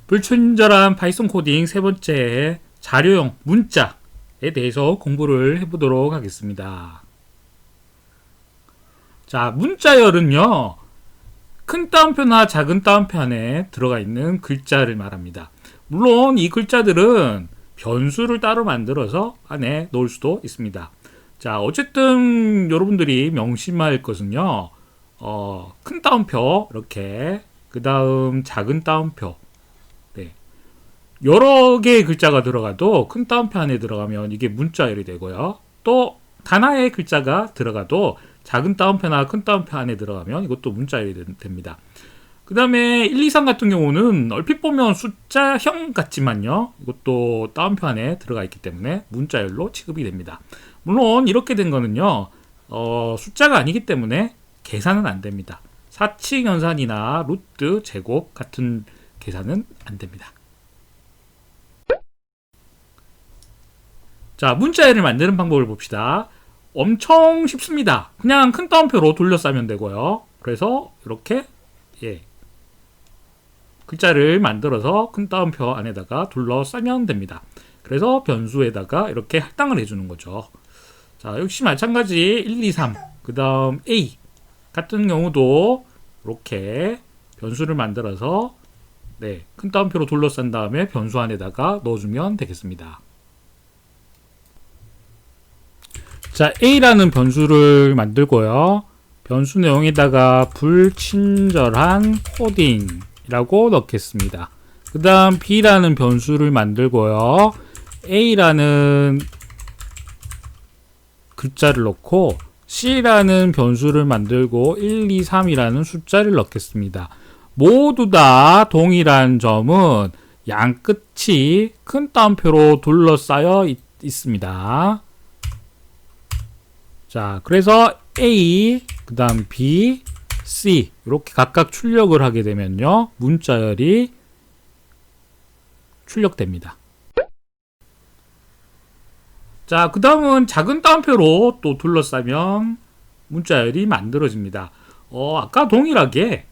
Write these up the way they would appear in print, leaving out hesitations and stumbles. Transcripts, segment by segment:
불친절한 파이썬 코딩 세 번째 자료용 문자에 대해서 공부를 해보도록 하겠습니다. 자, 문자열은요, 큰 따옴표나 작은 따옴표 안에 들어가 있는 글자를 말합니다. 물론 이 글자들은 변수를 따로 만들어서 안에 넣을 수도 있습니다. 자, 어쨌든 여러분들이 명심할 것은요, 큰 따옴표 이렇게, 그 다음 작은 따옴표, 네, 여러 개의 글자가 들어가도 큰 따옴표 안에 들어가면 이게 문자열이 되고요. 또 하나의 글자가 들어가도 작은 따옴표나 큰 따옴표 안에 들어가면 이것도 문자열이 됩니다. 그 다음에 1, 2, 3 같은 경우는 얼핏 보면 숫자형 같지만요, 이것도 따옴표 안에 들어가 있기 때문에 문자열로 취급이 됩니다. 물론 이렇게 된 거는요, 숫자가 아니기 때문에 계산은 안 됩니다. 사칙 연산이나 루트, 제곱 같은 계산은 안 됩니다. 자, 문자열을 만드는 방법을 봅시다. 엄청 쉽습니다. 그냥 큰 따옴표로 둘러싸면 되고요. 그래서 이렇게 글자를 만들어서 큰 따옴표 안에다가 둘러싸면 됩니다. 그래서 변수에다가 이렇게 할당을 해주는 거죠. 자, 역시 마찬가지 1, 2, 3, 그 다음 A 같은 경우도 이렇게 변수를 만들어서 큰 따옴표로 둘러싼 다음에 변수 안에다가 넣어주면 되겠습니다. 자, A라는 변수를 만들고요. 변수 내용에다가 불친절한 코딩이라고 넣겠습니다. 그 다음 B라는 변수를 만들고요. A라는 글자를 넣고 C라는 변수를 만들고 1, 2, 3이라는 숫자를 넣겠습니다. 모두 다 동일한 점은 양 끝이 큰 따옴표로 둘러싸여 있습니다. 자, 그래서 A, 그 다음 B, C 이렇게 각각 출력을 하게 되면요, 문자열이 출력됩니다. 자, 그 다음은 작은 따옴표로 또 둘러싸면 문자열이 만들어집니다. 아까 동일하게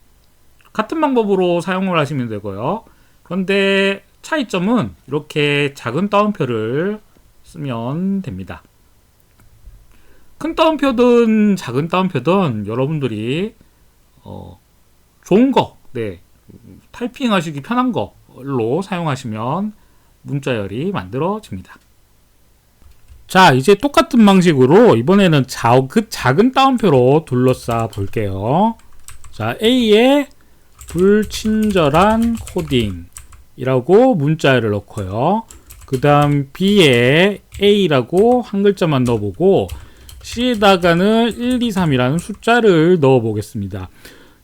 같은 방법으로 사용을 하시면 되고요. 그런데 차이점은 이렇게 작은 따옴표를 쓰면 됩니다. 큰 따옴표든 작은 따옴표든 여러분들이 좋은 거, 타이핑 하시기 편한 걸로 사용하시면 문자열이 만들어집니다. 자, 이제 똑같은 방식으로 이번에는 작은 따옴표로 둘러싸 볼게요. 자, A에 불친절한 코딩이라고 문자열을 넣고요. 그 다음 B에 A라고 한 글자만 넣어보고 C에다가는 1, 2, 3이라는 숫자를 넣어 보겠습니다.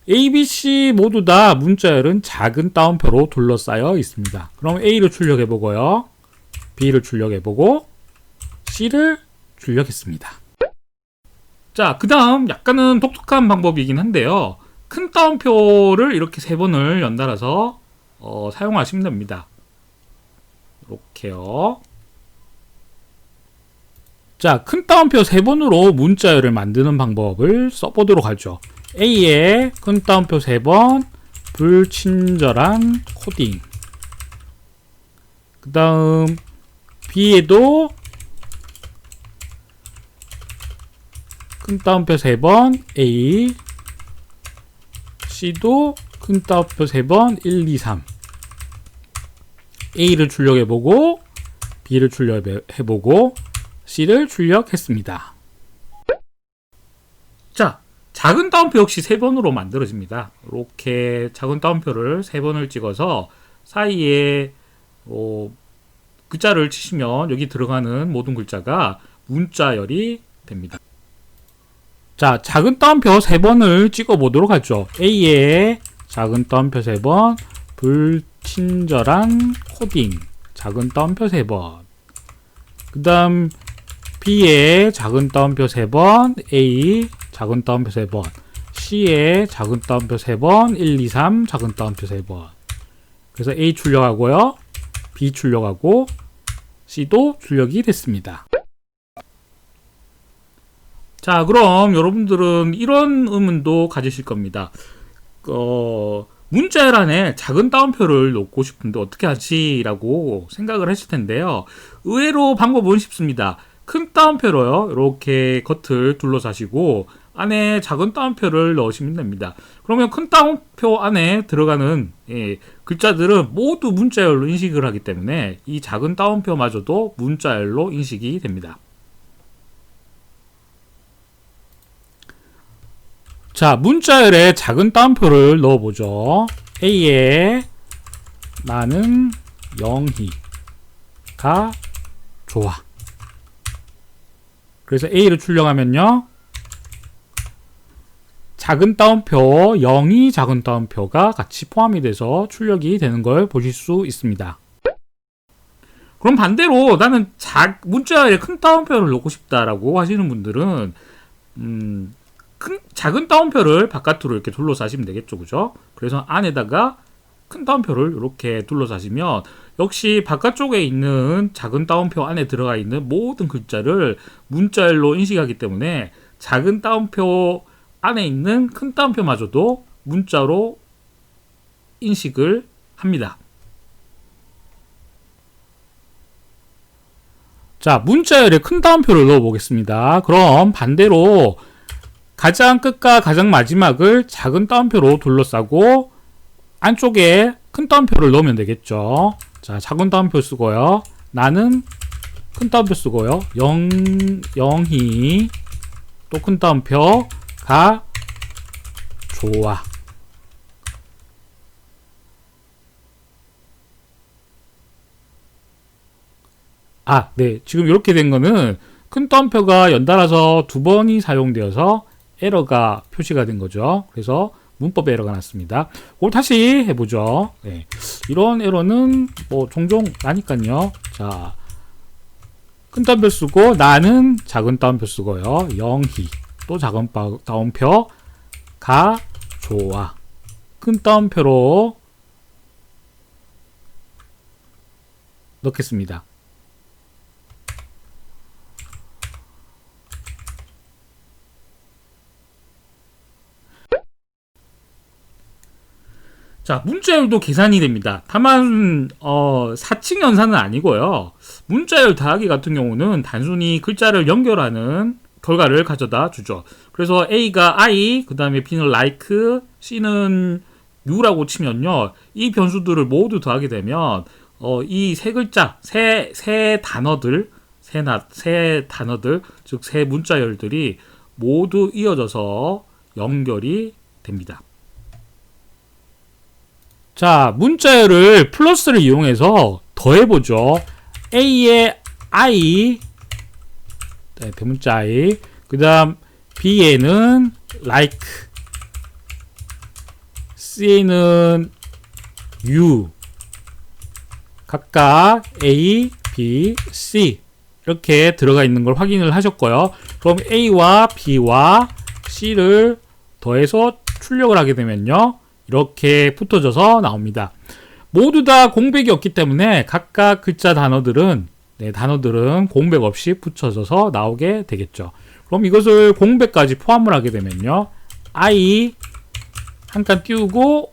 A, B, C 모두 다 문자열은 작은 따옴표로 둘러싸여 있습니다. 그럼 A를 출력해 보고요, B를 출력해 보고 C를 출력했습니다. 자, 그 다음 약간은 독특한 방법이긴 한데요, 큰 따옴표를 이렇게 세 번을 연달아서 사용하시면 됩니다. 이렇게요. 자, 큰 따옴표 세 번으로 문자열을 만드는 방법을 써보도록 하죠. A에 큰 따옴표 세 번, 불친절한 코딩. 그 다음 B에도 큰 따옴표 세 번, A. C도 큰 따옴표 세 번, 1, 2, 3. A를 출력해보고 B를 출력해보고 C를 출력했습니다. 자, 작은 따옴표 역시 세 번으로 만들어집니다. 이렇게 작은 따옴표를 세 번을 찍어서 사이에 글자를 치시면 여기 들어가는 모든 글자가 문자열이 됩니다. 자, 작은 따옴표 세 번을 찍어 보도록 하죠. A에 작은 따옴표 세 번, 불친절한 코딩, 작은 따옴표 세 번. 그 다음 B에 작은 따옴표 세 번, A 작은 따옴표 세 번, C에 작은 따옴표 세 번, 1, 2, 3 작은 따옴표 세 번. 그래서 A 출력하고요, B 출력하고 C도 출력이 됐습니다. 자, 그럼 여러분들은 이런 의문도 가지실 겁니다. 문자열 안에 작은 따옴표를 넣고 싶은데 어떻게 하지? 라고 생각을 했을 텐데요. 의외로 방법은 쉽습니다. 큰 따옴표로요. 이렇게 겉을 둘러싸시고 안에 작은 따옴표를 넣으시면 됩니다. 그러면 큰 따옴표 안에 들어가는 글자들은 모두 문자열로 인식을 하기 때문에 이 작은 따옴표마저도 문자열로 인식이 됩니다. 자, 문자열에 작은 따옴표를 넣어보죠. A에 나는 영희가 좋아. 그래서 A를 출력하면요. 작은 따옴표, 0이 작은 따옴표가 같이 포함이 돼서 출력이 되는 걸 보실 수 있습니다. 그럼 반대로 나는 문자열에 큰 따옴표를 넣고 싶다라고 하시는 분들은 작은 따옴표를 바깥으로 이렇게 둘러싸시면 되겠죠, 그죠? 그래서 안에다가 큰 따옴표를 이렇게 둘러싸시면 역시 바깥쪽에 있는 작은 따옴표 안에 들어가 있는 모든 글자를 문자열로 인식하기 때문에 작은 따옴표 안에 있는 큰 따옴표마저도 문자로 인식을 합니다. 자, 문자열에 큰 따옴표를 넣어 보겠습니다. 그럼 반대로 가장 끝과 가장 마지막을 작은 따옴표로 둘러싸고 안쪽에 큰 따옴표를 넣으면 되겠죠. 자, 작은 따옴표 쓰고요. 나는 큰 따옴표 쓰고요. 영희 또 큰 따옴표가 좋아. 네. 지금 이렇게 된 거는 큰 따옴표가 연달아서 두 번이 사용되어서 에러가 표시가 된 거죠. 그래서 문법 에러가 났습니다. 그걸 다시 해보죠. 네. 이런 에러는 뭐 종종 나니까요. 자, 큰 따옴표 쓰고 나는 작은 따옴표 쓰고요. 영희 또 작은 따옴표가 좋아. 큰 따옴표로 넣겠습니다. 자, 문자열도 계산이 됩니다. 다만 4층 연산은 아니고요. 문자열 더하기 같은 경우는 단순히 글자를 연결하는 결과를 가져다 주죠. 그래서 A가 I, 그 다음에 B는 like, C는 U라고 치면요. 이 변수들을 모두 더하게 되면 이 세 글자, 세 단어들, 즉 세 문자열들이 모두 이어져서 연결이 됩니다. 자, 문자열을 플러스를 이용해서 더해보죠. A에 I, 대문자 I, 그 다음 B에는 like, C에는 U, 각각 A, B, C 이렇게 들어가 있는 걸 확인을 하셨고요. 그럼 A와 B와 C를 더해서 출력을 하게 되면요. 이렇게 붙어져서 나옵니다. 모두 다 공백이 없기 때문에 각각 글자 단어들은 공백 없이 붙여져서 나오게 되겠죠. 그럼 이것을 공백까지 포함을 하게 되면요. I 한 칸 띄우고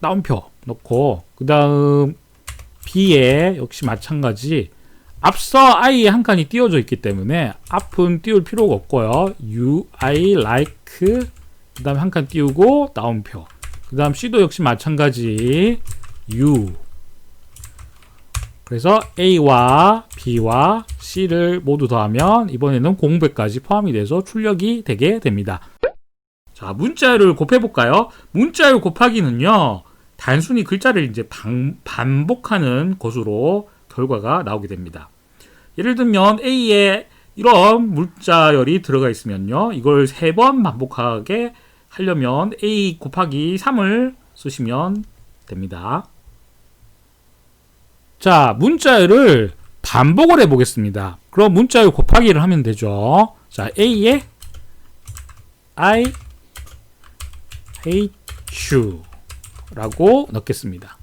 따옴표 넣고 그 다음 B에 역시 마찬가지 앞서 I에 한 칸이 띄워져 있기 때문에 앞은 띄울 필요가 없고요. U, I, like 그 다음에 한 칸 띄우고 따옴표 그 다음 C도 역시 마찬가지 U. 그래서 A와 B와 C를 모두 더하면 이번에는 공백까지 포함이 돼서 출력이 되게 됩니다. 자, 문자열을 곱해볼까요? 문자열 곱하기는요, 단순히 글자를 이제 반복하는 것으로 결과가 나오게 됩니다. 예를 들면 A에 이런 문자열이 들어가 있으면요, 이걸 3번 반복하게 하려면 A 곱하기 3을 쓰시면 됩니다. 자, 문자열을 반복을 해보겠습니다. 그럼 문자열 곱하기를 하면 되죠. 자, A에 I hate you 라고 넣겠습니다.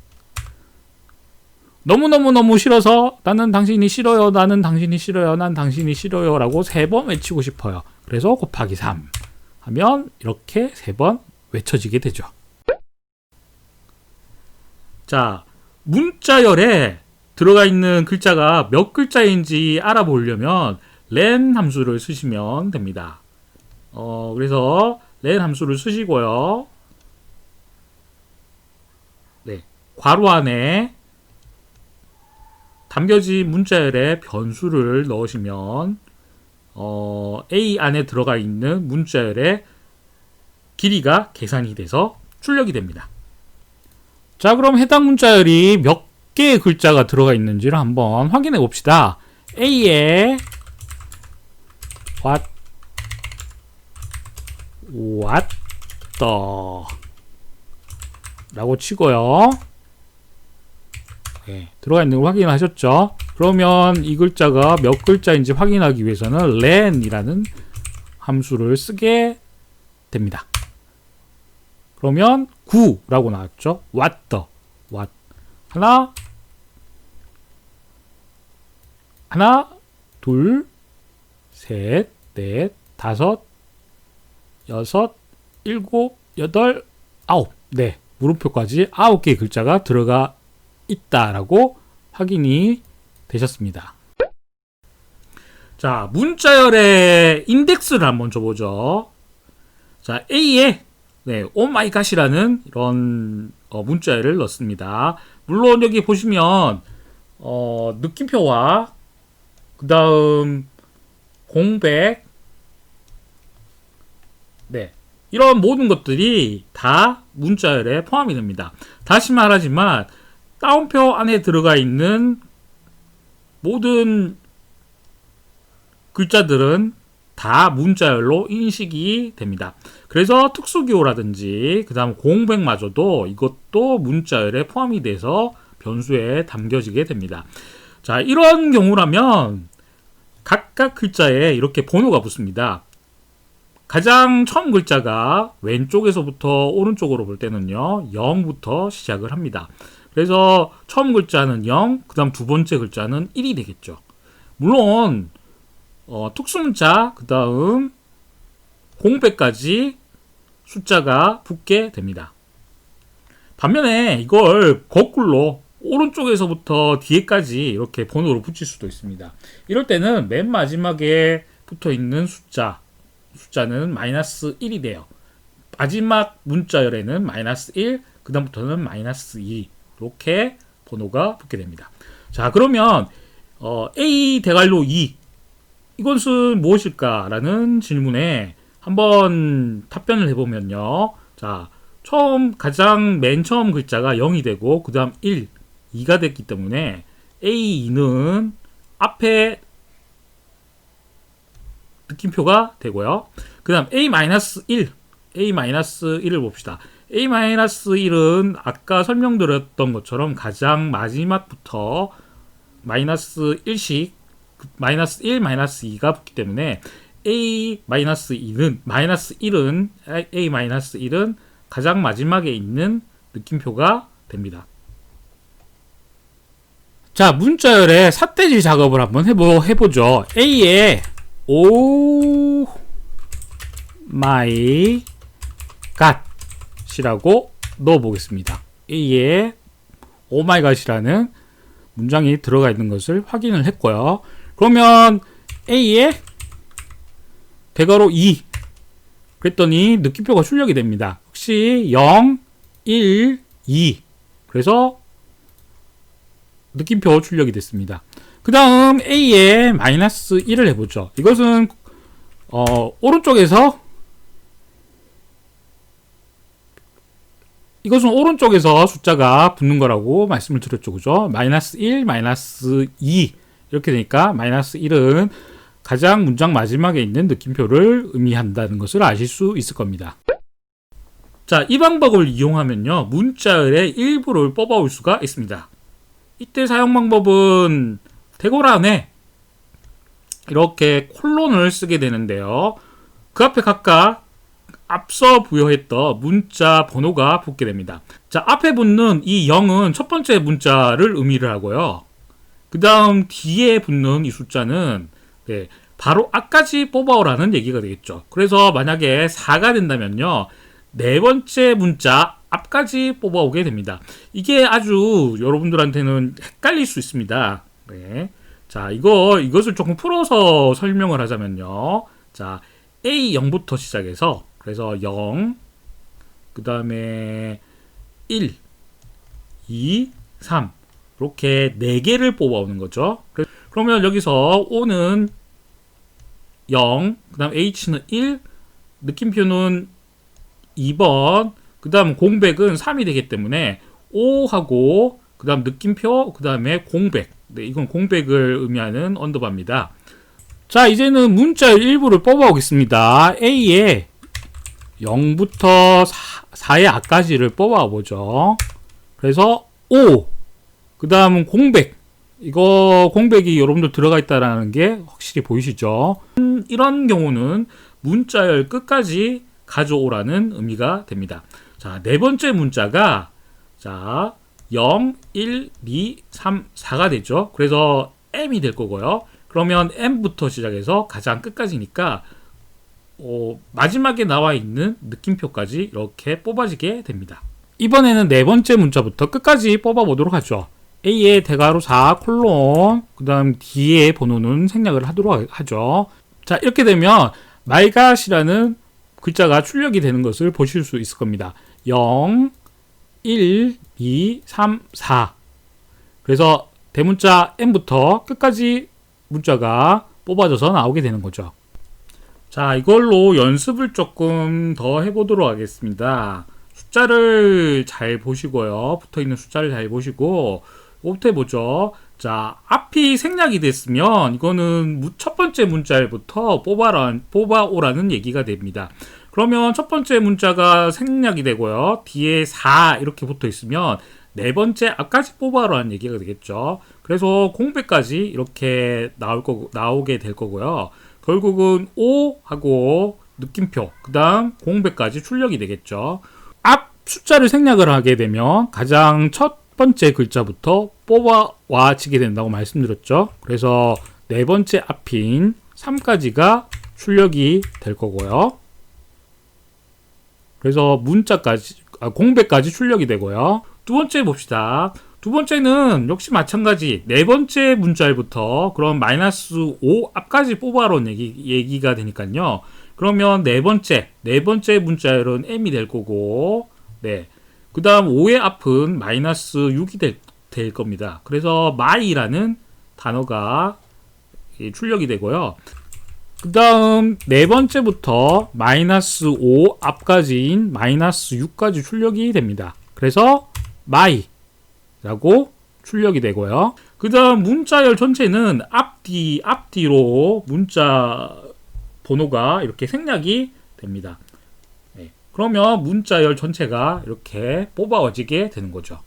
너무너무 싫어서 나는 당신이 싫어요, 나는 당신이 싫어요, 난 당신이 싫어요 라고 3번 외치고 싶어요. 그래서 곱하기 3 하면 이렇게 3번 외쳐지게 되죠. 자, 문자열에 들어가 있는 글자가 몇 글자인지 알아보려면 len 함수를 쓰시면 됩니다. 그래서 len 함수를 쓰시고요. 네, 괄호 안에 담겨진 문자열에 변수를 넣으시면 A 안에 들어가 있는 문자열의 길이가 계산이 돼서 출력이 됩니다. 자, 그럼 해당 문자열이 몇 개의 글자가 들어가 있는지를 한번 확인해 봅시다. A에 what the 라고 치고요. 네, 들어가 있는 걸 확인하셨죠? 그러면 이 글자가 몇 글자인지 확인하기 위해서는 len이라는 함수를 쓰게 됩니다. 그러면 9라고 나왔죠? what 하나, 둘, 셋, 넷, 다섯, 여섯, 일곱, 여덟, 아홉. 네, 물음표까지 9개의 글자가 들어가 있다라고 확인이 되셨습니다. 자, 문자열의 인덱스를 한번 줘보죠. 자, A에 오마이갓이라는 이런 문자열을 넣습니다. 물론 여기 보시면 느낌표와 그 다음 공백, 네, 이런 모든 것들이 다 문자열에 포함이 됩니다. 다시 말하지만 따옴표 안에 들어가 있는 모든 글자들은 다 문자열로 인식이 됩니다. 그래서 특수기호라든지 그 다음 공백마저도 이것도 문자열에 포함이 돼서 변수에 담겨지게 됩니다. 자, 이런 경우라면 각각 글자에 이렇게 번호가 붙습니다. 가장 처음 글자가 왼쪽에서부터 오른쪽으로 볼 때는요, 0부터 시작을 합니다. 그래서 처음 글자는 0, 그 다음 두 번째 글자는 1이 되겠죠. 물론 특수문자, 그 다음 공백까지 숫자가 붙게 됩니다. 반면에 이걸 거꾸로 오른쪽에서부터 뒤에까지 이렇게 번호로 붙일 수도 있습니다. 이럴 때는 맨 마지막에 붙어 있는 숫자는 마이너스 1이 돼요. 마지막 문자열에는 마이너스 1, 그 다음부터는 마이너스 2 이렇게 번호가 붙게 됩니다. 자, 그러면 A 대괄호 2 이것은 무엇일까라는 질문에 한번 답변을 해보면요. 자, 가장 맨 처음 글자가 0이 되고 그 다음 1, 2가 됐기 때문에 A2는 앞에 느낌표가 되고요. 그 다음 A-1을 봅시다. A-1은 아까 설명드렸던 것처럼 가장 마지막부터 마이너스 1씩 마이너스 1, 마이너스 2가 붙기 때문에 A-1은 가장 마지막에 있는 느낌표가 됩니다. 자, 문자열의 삿대질 작업을 한번 해보죠. A에 오 마이 갓이라고 넣어보겠습니다. A에 오 마이 갓이라는 문장이 들어가 있는 것을 확인을 했고요. 그러면 A에 대괄호 2 그랬더니 느낌표가 출력이 됩니다. 혹시 0, 1, 2 그래서 느낌표 출력이 됐습니다. 그 다음 A에 마이너스 1을 해보죠. 이것은 오른쪽에서 숫자가 붙는 거라고 말씀을 드렸죠. 그죠? 마이너스 1, 마이너스 2 이렇게 되니까 마이너스 1은 가장 문장 마지막에 있는 느낌표를 의미한다는 것을 아실 수 있을 겁니다. 자, 이 방법을 이용하면요, 문자열의 일부를 뽑아올 수가 있습니다. 이때 사용 방법은 대괄호 안에 이렇게 콜론을 쓰게 되는데요. 그 앞에 각각 앞서 부여했던 문자 번호가 붙게 됩니다. 자, 앞에 붙는 이 0은 첫 번째 문자를 의미를 하고요. 그 다음 뒤에 붙는 이 숫자는 바로 앞까지 뽑아오라는 얘기가 되겠죠. 그래서 만약에 4가 된다면요, 네 번째 문자 앞까지 뽑아오게 됩니다. 이게 아주 여러분들한테는 헷갈릴 수 있습니다. 네. 자, 이것을 조금 풀어서 설명을 하자면요. 자, A 0부터 시작해서, 그래서 0, 그 다음에 1, 2, 3, 이렇게 4개를 뽑아오는 거죠. 그러면 여기서 O는 0, 그 다음 H는 1, 느낌표는 2번, 그 다음 공백은 3이 되기 때문에 O하고 그 다음 느낌표, 그 다음에 공백. 네, 이건 공백을 의미하는 언더바입니다. 자, 이제는 문자열 일부를 뽑아오겠습니다. A에 0부터 4의 앞까지를 뽑아보죠. 그래서 O, 그 다음은 공백. 이거 공백이 여러분들 들어가 있다는 게 확실히 보이시죠? 이런 경우는 문자열 끝까지 가져오라는 의미가 됩니다. 자, 네 번째 문자가 자 0, 1, 2, 3, 4가 되죠. 그래서 M이 될 거고요. 그러면 M부터 시작해서 가장 끝까지니까 마지막에 나와 있는 느낌표까지 이렇게 뽑아지게 됩니다. 이번에는 네 번째 문자부터 끝까지 뽑아보도록 하죠. A의 대괄호 4 콜론, 그 다음 D의 번호는 생략을 하도록 하죠. 자, 이렇게 되면 말갓이라는 글자가 출력이 되는 것을 보실 수 있을 겁니다. 0, 1, 2, 3, 4. 그래서 대문자 M부터 끝까지 문자가 뽑아져서 나오게 되는 거죠. 자, 이걸로 연습을 조금 더 해보도록 하겠습니다. 숫자를 잘 보시고요. 붙어있는 숫자를 잘 보시고 이거부터 해보죠. 자, 앞이 생략이 됐으면 이거는 첫 번째 문자부터 뽑아오라는 얘기가 됩니다. 그러면 첫 번째 문자가 생략이 되고요. 뒤에 4 이렇게 붙어 있으면 네 번째 앞까지 뽑아오라는 얘기가 되겠죠. 그래서 공백까지 이렇게 나오게 될 거고요. 결국은 O 하고 느낌표, 그 다음 공백까지 출력이 되겠죠. 앞 숫자를 생략을 하게 되면 가장 첫 번째 글자부터 뽑아와지게 된다고 말씀드렸죠. 그래서 네 번째 앞인 3까지가 출력이 될 거고요. 그래서 공백까지 출력이 되고요. 두 번째 봅시다. 두 번째는 역시 마찬가지 네 번째 문자열부터 그럼 마이너스 5 앞까지 뽑아온 얘기가 되니까요. 그러면 네 번째 문자열은 M이 될 거고, 네. 그 다음 5의 앞은 마이너스 6이 될 겁니다. 그래서 마이라는 단어가 출력이 되고요. 그 다음 네 번째부터 마이너스 5 앞까지인 마이너스 6까지 출력이 됩니다. 그래서 마이라고 출력이 되고요. 그 다음 문자열 전체는 앞뒤로 문자 번호가 이렇게 생략이 됩니다. 네. 그러면 문자열 전체가 이렇게 뽑아지게 되는 거죠.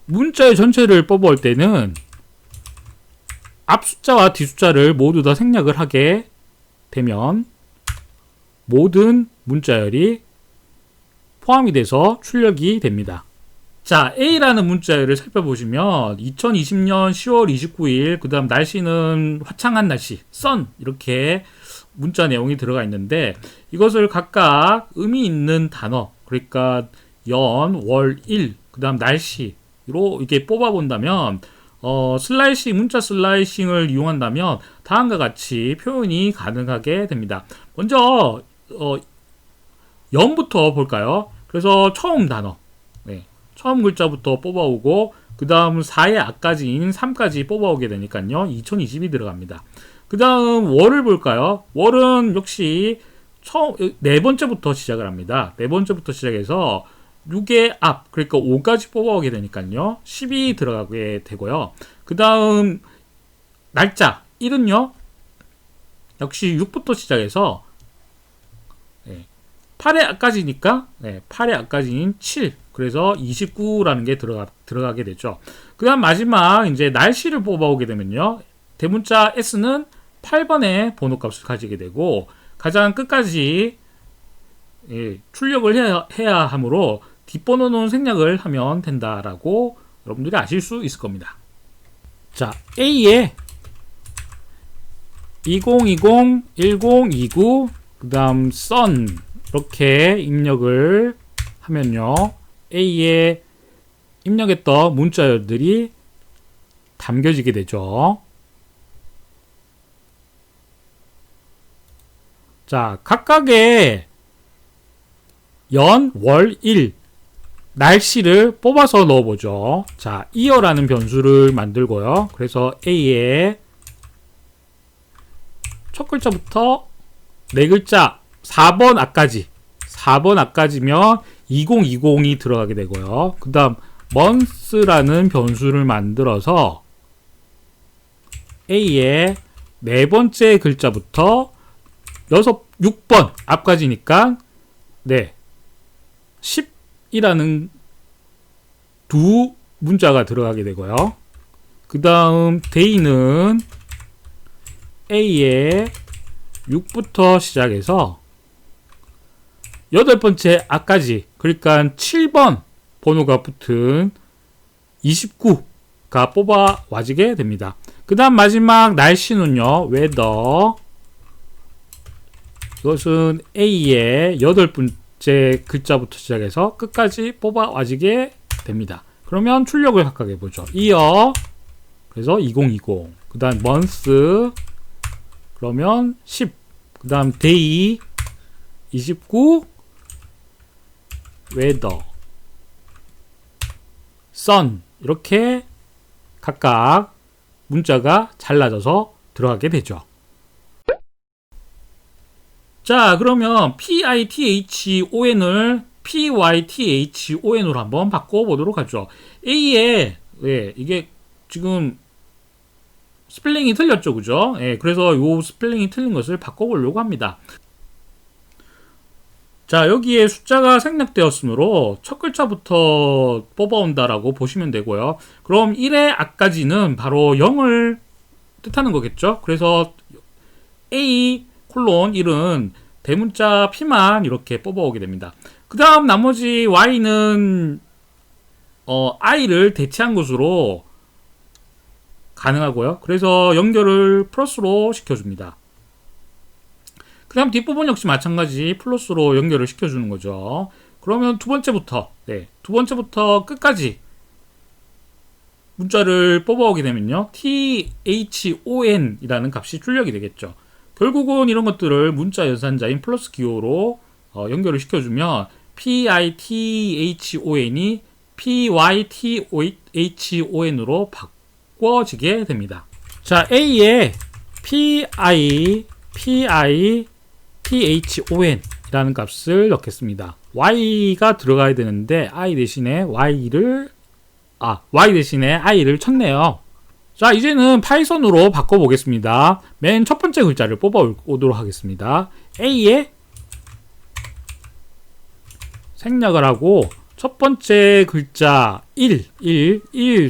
문자열 전체를 뽑아올 때는 앞 숫자와 뒤 숫자를 모두 다 생략을 하게 되면 모든 문자열이 포함이 돼서 출력이 됩니다. 자, A라는 문자열을 살펴보시면 2020년 10월 29일, 그 다음 날씨는 화창한 날씨, 선 이렇게 문자 내용이 들어가 있는데 이것을 각각 의미 있는 단어, 그러니까 연, 월, 일, 그 다음 날씨로 이렇게 뽑아본다면 문자 슬라이싱을 이용한다면 다음과 같이 표현이 가능하게 됩니다. 먼저 연부터 볼까요? 그래서 처음 단어, 네. 처음 글자부터 뽑아오고 그 다음 4의 앞까지인 3까지 뽑아오게 되니까요. 2020이 들어갑니다. 그 다음 월을 볼까요? 월은 역시 네 번째부터 시작을 합니다. 네 번째부터 시작해서 6의 앞, 그러니까 5까지 뽑아오게 되니까요. 10이 들어가게 되고요. 그 다음 날짜 1은요. 역시 6부터 시작해서 8의 앞까지니까 8의 앞까지인 7, 그래서 29라는 게 들어가게 되죠. 그 다음 마지막 이제 날씨를 뽑아오게 되면요. 대문자 S는 8번의 번호값을 가지게 되고 가장 끝까지 출력을 해야 하므로 뒷번호는 생략을 하면 된다라고 여러분들이 아실 수 있을 겁니다. 자, A에 2020, 1029, 그 다음 선 이렇게 입력을 하면요. A에 입력했던 문자열들이 담겨지게 되죠. 자, 각각의 연, 월, 일, 날씨를 뽑아서 넣어보죠. 자, 이어라는 변수를 만들고요. 그래서 A에 첫 글자부터 네 글자 4번 앞까지면 2020이 들어가게 되고요. 그 다음 month라는 변수를 만들어서 A의 네 번째 글자부터 6번 앞까지니까 네 10이라는 두 문자가 들어가게 되고요. 그 다음 day는 A의 6부터 시작해서 8번째 앞까지, 그러니까 7번 번호가 붙은 29가 뽑아와지게 됩니다. 그 다음 마지막 날씨는요, weather. 이것은 A의 8번째 글자부터 시작해서 끝까지 뽑아와지게 됩니다. 그러면 출력을 각각 해보죠. year, 그래서 2020. 그 다음 month, 그러면 10. 그 다음 day, 29. weather, sun. 이렇게 각각 문자가 잘라져서 들어가게 되죠. 자, 그러면 PITHON을 PYTHON으로 한번 바꿔보도록 하죠. A에, 이게 지금 스펠링이 틀렸죠, 그죠? 그래서 이 스펠링이 틀린 것을 바꿔보려고 합니다. 자, 여기에 숫자가 생략되었으므로 첫 글자부터 뽑아온다라고 보시면 되고요. 그럼 1의 앞까지는 바로 0을 뜻하는 거겠죠? 그래서 A 콜론 1은 대문자 P만 이렇게 뽑아오게 됩니다. 그 다음 나머지 Y는 I를 대체한 것으로 가능하고요. 그래서 연결을 플러스로 시켜줍니다. 그 다음 뒷부분 역시 마찬가지 플러스로 연결을 시켜주는 거죠. 그러면 두 번째부터 끝까지 문자를 뽑아오게 되면요, THON이라는 값이 출력이 되겠죠. 결국은 이런 것들을 문자 연산자인 플러스 기호로 연결을 시켜주면 PITHON이 PYTHON으로 바꿔지게 됩니다. 자, A에 PITHON이라는 값을 넣겠습니다. Y가 들어가야 되는데 Y 대신에 I를 쳤네요. 자, 이제는 파이썬으로 바꿔보겠습니다. 맨 첫 번째 글자를 뽑아오도록 하겠습니다. A에 생략을 하고 첫 번째 글자 1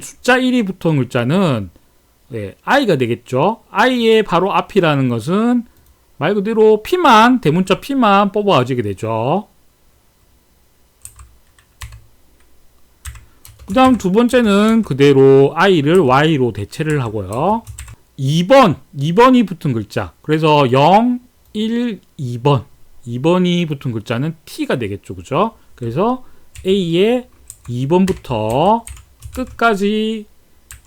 숫자 1이 붙은 글자는 I가 되겠죠. I의 바로 앞이라는 것은 말 그대로 P만, 대문자 P만 뽑아지게 되죠. 그 다음 두 번째는 그대로 I를 Y로 대체를 하고요. 2번이 붙은 글자. 그래서 0, 1, 2번. 2번이 붙은 글자는 T가 되겠죠. 그죠? 그래서 A의 2번부터 끝까지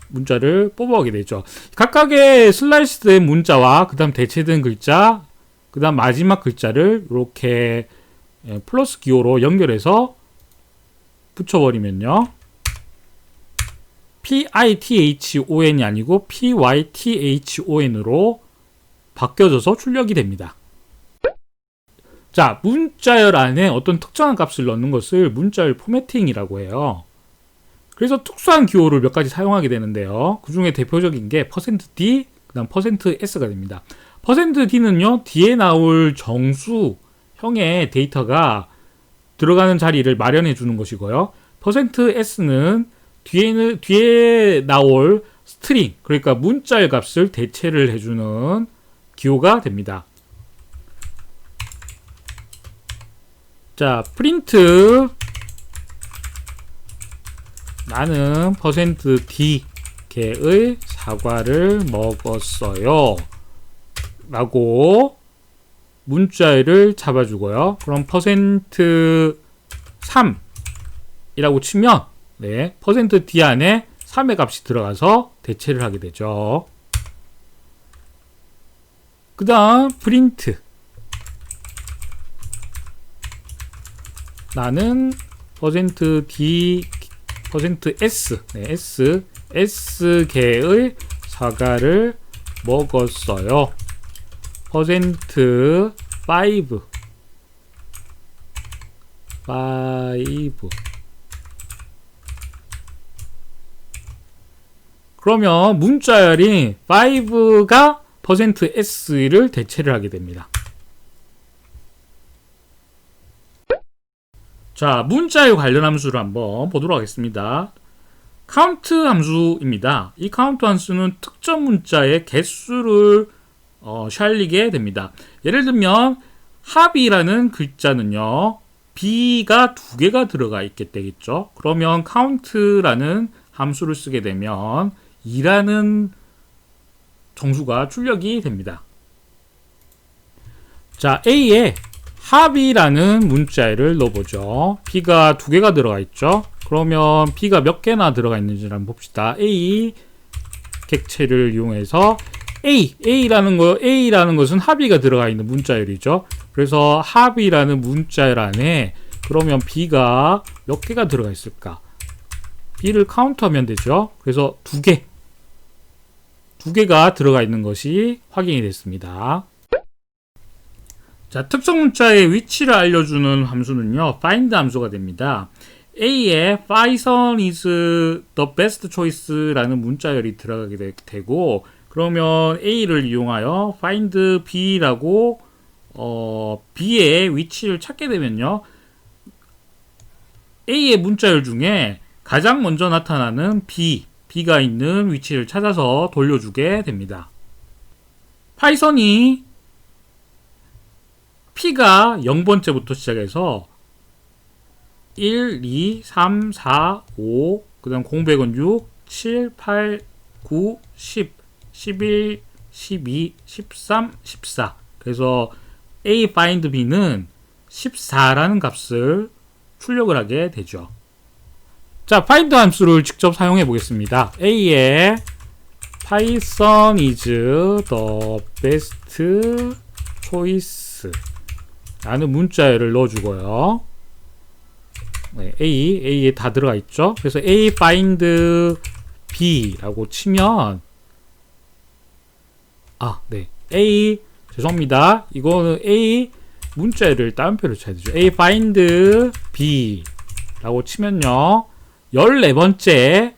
문자를 뽑아오게 되죠. 각각의 슬라이스된 문자와 그 다음 대체된 글자, 그 다음 마지막 글자를 이렇게 플러스 기호로 연결해서 붙여버리면요, PITHON이 아니고 PYTHON으로 바뀌어져서 출력이 됩니다. 자, 문자열 안에 어떤 특정한 값을 넣는 것을 문자열 포매팅이라고 해요. 그래서 특수한 기호를 몇 가지 사용하게 되는데요. 그 중에 대표적인 게 %d, 그 다음 %s가 됩니다. %d는요, 뒤에 나올 정수형의 데이터가 들어가는 자리를 마련해 주는 것이고요. %s는 뒤에 나올 스트링, 그러니까 문자열 값을 대체를 해주는 기호가 됩니다. 자, 프린트 나는 %d 개의 사과를 먹었어요 라고 문자열을 잡아주고요. 그럼 %3 이라고 치면 네, %d 안에 3의 값이 들어가서 대체를 하게 되죠. 그 다음 프린트 나는 %d %s 네, s개의 사과를 먹었어요. %5 그러면 문자열이 5가 %s를 대체를 하게 됩니다. 자, 문자열 관련 함수를 한번 보도록 하겠습니다. 카운트 함수입니다. 이 카운트 함수는 특정 문자의 개수를 샬리게 됩니다. 예를 들면 합이라는 글자는요, b가 2개가 들어가 있게 되겠죠. 그러면 count라는 함수를 쓰게 되면 2라는 정수가 출력이 됩니다. 자, A에 합이라는 문자열을 넣어보죠. B가 2개가 들어가 있죠. 그러면 B가 몇 개나 들어가 있는지 한번 봅시다. A 객체를 이용해서 A라는 것은 합이가 들어가 있는 문자열이죠. 그래서 합이라는 문자열 안에 그러면 B가 몇 개가 들어가 있을까? B를 카운트하면 되죠. 그래서 2개가 들어가 있는 것이 확인이 됐습니다. 자, 특정 문자의 위치를 알려주는 함수는요, find 함수가 됩니다. A에 Python is the best choice라는 문자열이 들어가게 되고, 그러면 A를 이용하여 find B라고 B의 위치를 찾게 되면요, A의 문자열 중에 가장 먼저 나타나는 B가 있는 위치를 찾아서 돌려주게 됩니다. 파이썬이 P가 0번째부터 시작해서 1, 2, 3, 4, 5, 그 다음 공백은 6, 7, 8, 9, 10, 11, 12, 13, 14. 그래서 A find B는 14라는 값을 출력을 하게 되죠. 자, find 함수를 직접 사용해 보겠습니다. A에 Python is the best choice 라는 문자열을 넣어주고요. 네, A에 다 들어가 있죠. 그래서 A find B라고 치면 죄송합니다. 이거는 A 문자열을 따옴표로 쳐야 되죠. A find B라고 치면요, 14번째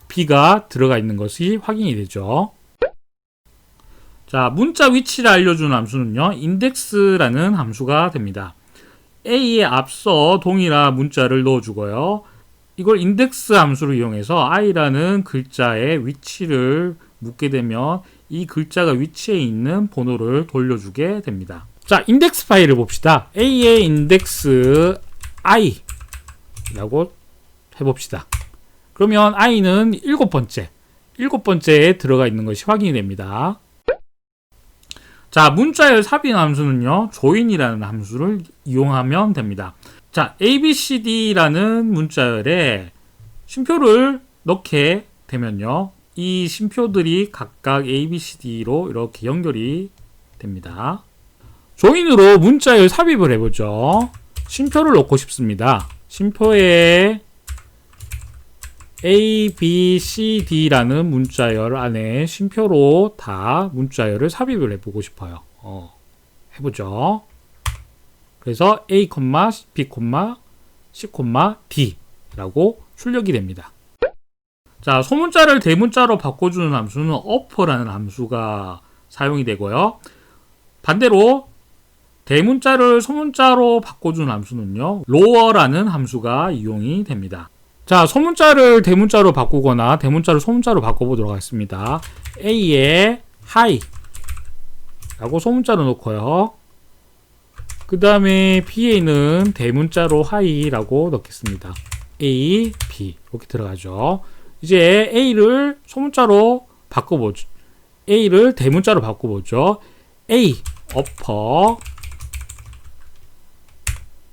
B가 들어가 있는 것이 확인이 되죠. 자, 문자 위치를 알려주는 함수는요, index라는 함수가 됩니다. A에 앞서 동일한 문자를 넣어주고요. 이걸 index 함수를 이용해서 i라는 글자의 위치를 묻게 되면 이 글자가 위치에 있는 번호를 돌려주게 됩니다. 자, 인덱스 파일을 봅시다. A의 index i라고 해봅시다. 그러면 i는 7번째에 들어가 있는 것이 확인이 됩니다. 자, 문자열 삽입 함수는요, join이라는 함수를 이용하면 됩니다. 자, abcd라는 문자열에 쉼표를 넣게 되면요, 이 쉼표들이 각각 abcd로 이렇게 연결이 됩니다. join으로 문자열 삽입을 해보죠. 쉼표를 넣고 싶습니다. 쉼표에 A, B, C, D라는 문자열 안에 쉼표로 다 문자열을 삽입을 해보고 싶어요. 해보죠. 그래서 A, B, C, D라고 출력이 됩니다. 자, 소문자를 대문자로 바꿔주는 함수는 upper라는 함수가 사용이 되고요. 반대로 대문자를 소문자로 바꿔주는 함수는요, lower라는 함수가 이용이 됩니다. 자, 소문자를 대문자로 바꾸거나 대문자를 소문자로 바꿔보도록 하겠습니다. A에 high 라고 소문자로 놓고요. 그 다음에 B에는 대문자로 high라고 넣겠습니다. A, B 이렇게 들어가죠. 이제 A를 소문자로 바꿔보죠. A를 대문자로 바꿔보죠. A, upper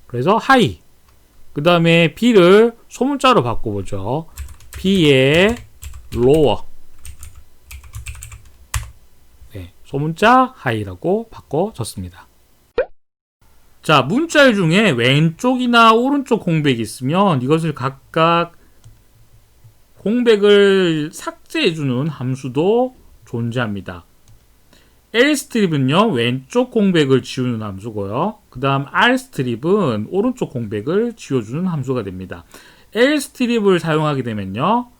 그래서 high 그 다음에 B를 소문자로 바꿔보죠. B의 lower. 네, 소문자 high라고 바꿔줬습니다. 자, 문자열 중에 왼쪽이나 오른쪽 공백이 있으면 이것을 각각 공백을 삭제해주는 함수도 존재합니다. L스트립은요, 왼쪽 공백을 지우는 함수고요. 그 다음 R스트립은 오른쪽 공백을 지워주는 함수가 됩니다. L스트립을 사용하게 되면요,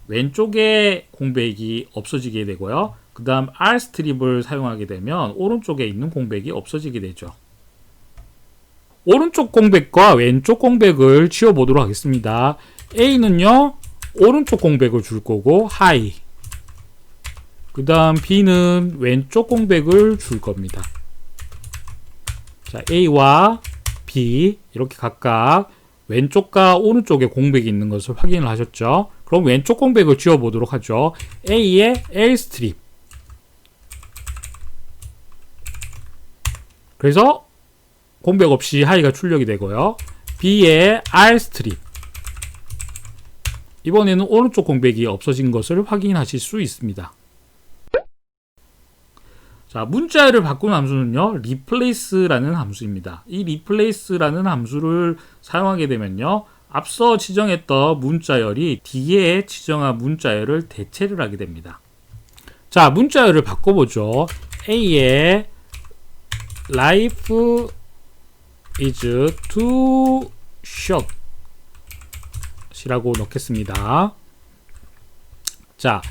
왼쪽에 공백이 없어지게 되고요. 그 다음 R스트립을 사용하게 되면 오른쪽에 있는 공백이 없어지게 되죠. 오른쪽 공백과 왼쪽 공백을 지워보도록 하겠습니다. A는요, 오른쪽 공백을 줄 거고 high. 그 다음 B는 왼쪽 공백을 줄 겁니다. 자, A와 B 이렇게 각각 왼쪽과 오른쪽에 공백이 있는 것을 확인을 하셨죠. 그럼 왼쪽 공백을 지워보도록 하죠. A의 L 스트립. 그래서 공백 없이 하이가 출력이 되고요. B의 R 스트립. 이번에는 오른쪽 공백이 없어진 것을 확인하실 수 있습니다. 자, 문자열을 바꾸는 함수는요, replace라는 함수입니다. 이 replace라는 함수를 사용하게 되면요, 앞서 지정했던 문자열이 뒤에 지정한 문자열을 대체를 하게 됩니다. 자, 문자열을 바꿔보죠. A의 life is too short 이라고 넣겠습니다. 자,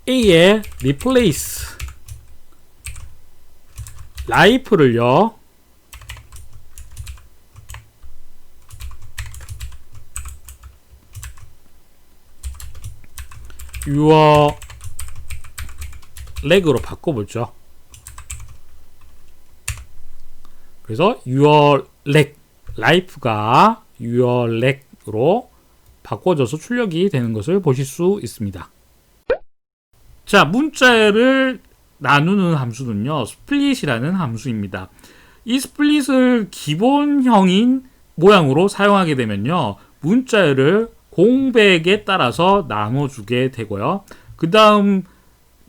A의 replace life를요, your leg로 바꿔보죠. 그래서 your leg, life가 your leg으로 바꿔져서 출력이 되는 것을 보실 수 있습니다. 자, 문자를 나누는 함수는요, split이라는 함수입니다. 이 split을 기본형인 모양으로 사용하게 되면요, 문자열을 공백에 따라서 나눠주게 되고요. 그 다음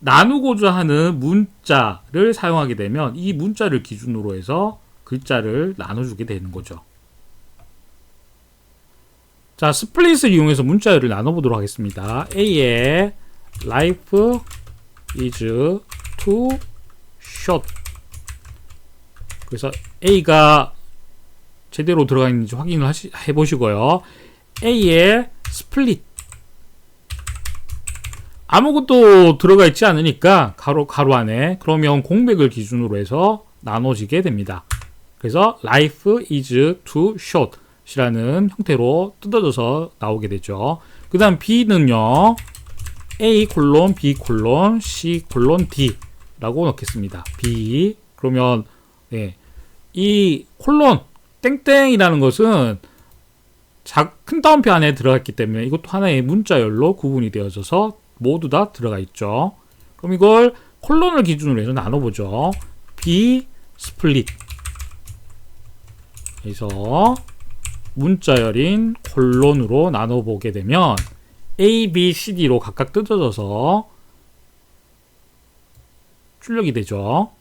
나누고자 하는 문자를 사용하게 되면 이 문자를 기준으로 해서 글자를 나눠주게 되는 거죠. 자, 스플릿을 이용해서 문자열을 나눠보도록 하겠습니다. A의 life is too short. 그래서 A가 제대로 들어가 있는지 확인을 해보시고요. A의 split. 아무것도 들어가 있지 않으니까 가로 안에, 그러면 공백을 기준으로 해서 나눠지게 됩니다. 그래서 life is too short 이라는 형태로 뜯어져서 나오게 되죠. 그 다음 B는요, A 콜론 B 콜론 C 콜론 D 라고 넣겠습니다. B. 그러면 네, 이 콜론 땡땡이라는 것은 큰 따옴표 안에 들어갔기 때문에 이것도 하나의 문자열로 구분이 되어져서 모두 다 들어가 있죠. 그럼 이걸 콜론을 기준으로 해서 나눠보죠. B 스플릿. 그래서 문자열인 콜론으로 나눠보게 되면 A, B, C, D로 각각 뜯어져서 출력이 되죠.